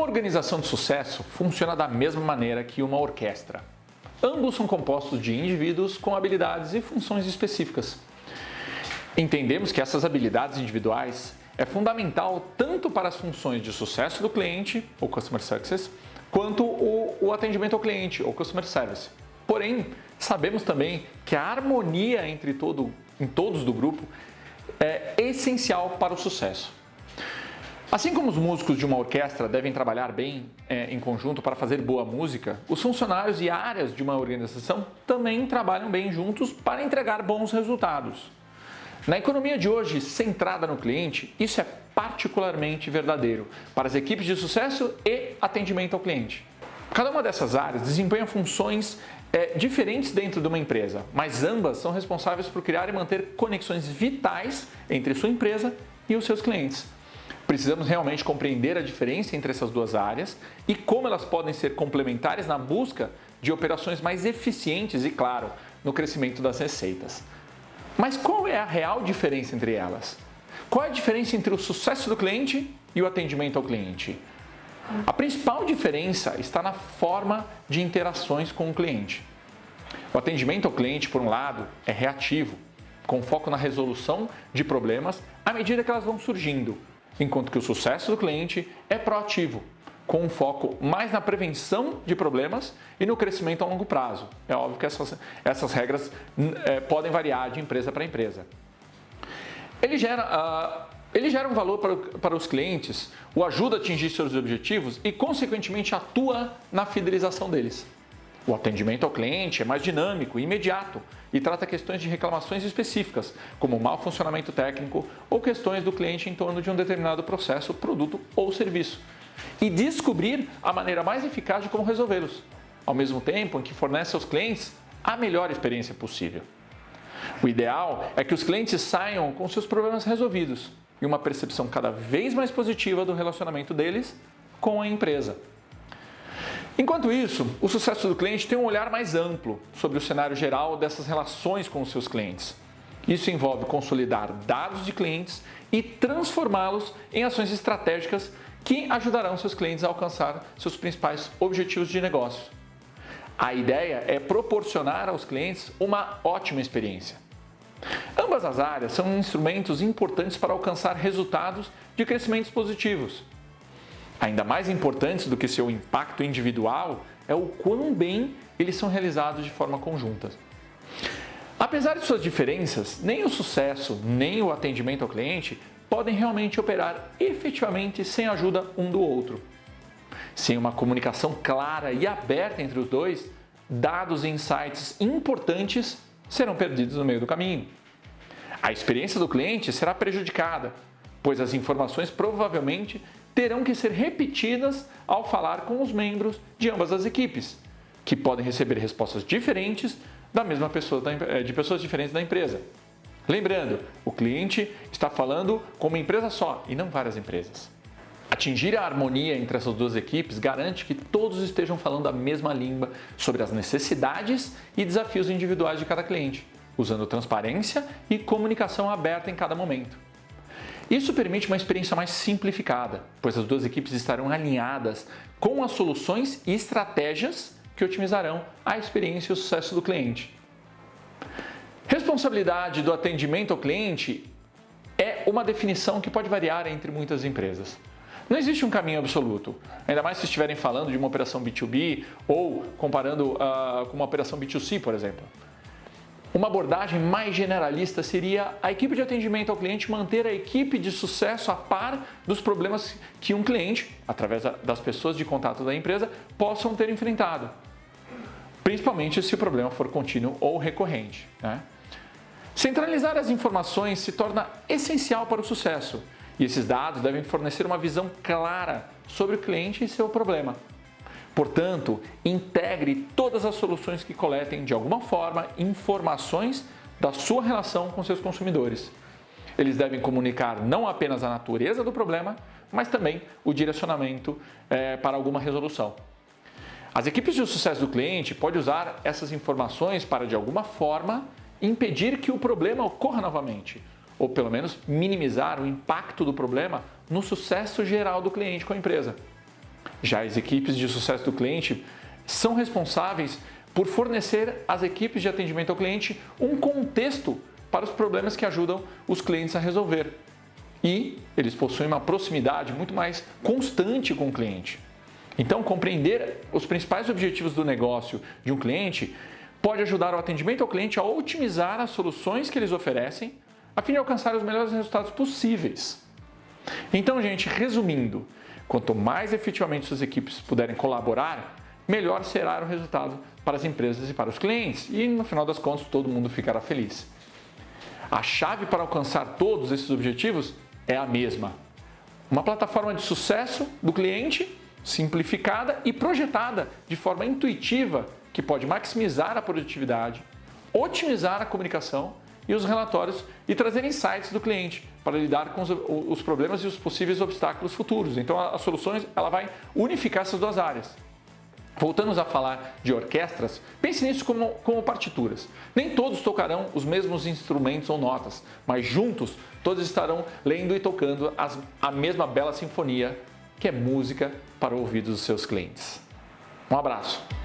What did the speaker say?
organização de sucesso funciona da mesma maneira que uma orquestra. Ambos são compostos de indivíduos com habilidades e funções específicas. Entendemos que essas habilidades individuais é fundamental tanto para as funções de sucesso do cliente, ou Customer Success, quanto o atendimento ao cliente, ou Customer Service. Porém, sabemos também que a harmonia em todos do grupo é essencial para o sucesso. Assim como os músicos de uma orquestra devem trabalhar bem em conjunto para fazer boa música, os funcionários e áreas de uma organização também trabalham bem juntos para entregar bons resultados. Na economia de hoje, centrada no cliente, isso é particularmente verdadeiro para as equipes de sucesso e atendimento ao cliente. Cada uma dessas áreas desempenha funções diferentes dentro de uma empresa, mas ambas são responsáveis por criar e manter conexões vitais entre sua empresa e os seus clientes. Precisamos realmente compreender a diferença entre essas duas áreas e como elas podem ser complementares na busca de operações mais eficientes e, claro, no crescimento das receitas. Mas qual é a real diferença entre elas? Qual é a diferença entre o sucesso do cliente e o atendimento ao cliente? A principal diferença está na forma de interações com o cliente. O atendimento ao cliente, por um lado, é reativo, com foco na resolução de problemas à medida que elas vão surgindo, enquanto que o sucesso do cliente é proativo, com um foco mais na prevenção de problemas e no crescimento a longo prazo. É óbvio que essas regras podem variar de empresa para empresa. Ele gera um valor para os clientes, o ajuda a atingir seus objetivos e, consequentemente, atua na fidelização deles. O atendimento ao cliente é mais dinâmico e imediato e trata questões de reclamações específicas, como mau funcionamento técnico ou questões do cliente em torno de um determinado processo, produto ou serviço, e descobrir a maneira mais eficaz de como resolvê-los, ao mesmo tempo em que fornece aos clientes a melhor experiência possível. O ideal é que os clientes saiam com seus problemas resolvidos e uma percepção cada vez mais positiva do relacionamento deles com a empresa. Enquanto isso, o sucesso do cliente tem um olhar mais amplo sobre o cenário geral dessas relações com os seus clientes. Isso envolve consolidar dados de clientes e transformá-los em ações estratégicas que ajudarão seus clientes a alcançar seus principais objetivos de negócio. A ideia é proporcionar aos clientes uma ótima experiência. Ambas as áreas são instrumentos importantes para alcançar resultados de crescimentos positivos. Ainda mais importantes do que seu impacto individual é o quão bem eles são realizados de forma conjunta. Apesar de suas diferenças, nem o sucesso nem o atendimento ao cliente podem realmente operar efetivamente sem a ajuda um do outro. Sem uma comunicação clara e aberta entre os dois, dados e insights importantes serão perdidos no meio do caminho. A experiência do cliente será prejudicada, pois as informações provavelmente terão que ser repetidas ao falar com os membros de ambas as equipes, que podem receber respostas diferentes da mesma pessoa, de pessoas diferentes da empresa. Lembrando, o cliente está falando com uma empresa só e não várias empresas. Atingir a harmonia entre essas duas equipes garante que todos estejam falando a mesma língua sobre as necessidades e desafios individuais de cada cliente, usando transparência e comunicação aberta em cada momento. Isso permite uma experiência mais simplificada, pois as duas equipes estarão alinhadas com as soluções e estratégias que otimizarão a experiência e o sucesso do cliente. Responsabilidade do atendimento ao cliente é uma definição que pode variar entre muitas empresas. Não existe um caminho absoluto, ainda mais se estiverem falando de uma operação B2B ou comparando com uma operação B2C, por exemplo. Uma abordagem mais generalista seria a equipe de atendimento ao cliente manter a equipe de sucesso a par dos problemas que um cliente, através das pessoas de contato da empresa, possam ter enfrentado, principalmente se o problema for contínuo ou recorrente, né? Centralizar as informações se torna essencial para o sucesso e esses dados devem fornecer uma visão clara sobre o cliente e seu problema. Portanto, integre todas as soluções que coletem, de alguma forma, informações da sua relação com seus consumidores. Eles devem comunicar não apenas a natureza do problema, mas também o direcionamento para alguma resolução. As equipes de sucesso do cliente podem usar essas informações para, de alguma forma, impedir que o problema ocorra novamente, ou pelo menos minimizar o impacto do problema no sucesso geral do cliente com a empresa. Já as equipes de sucesso do cliente são responsáveis por fornecer às equipes de atendimento ao cliente um contexto para os problemas que ajudam os clientes a resolver. E eles possuem uma proximidade muito mais constante com o cliente. Então, compreender os principais objetivos do negócio de um cliente pode ajudar o atendimento ao cliente a otimizar as soluções que eles oferecem, a fim de alcançar os melhores resultados possíveis. Então, gente, resumindo, quanto mais efetivamente suas equipes puderem colaborar, melhor será o resultado para as empresas e para os clientes. E, no final das contas, todo mundo ficará feliz. A chave para alcançar todos esses objetivos é a mesma. Uma plataforma de sucesso do cliente, simplificada e projetada de forma intuitiva, que pode maximizar a produtividade, otimizar a comunicação e os relatórios e trazer insights do cliente para lidar com os problemas e os possíveis obstáculos futuros. Então, as soluções ela vai unificar essas duas áreas. Voltamos a falar de orquestras, pense nisso como partituras. Nem todos tocarão os mesmos instrumentos ou notas, mas juntos todos estarão lendo e tocando a mesma bela sinfonia, que é música para o ouvido dos seus clientes. Um abraço!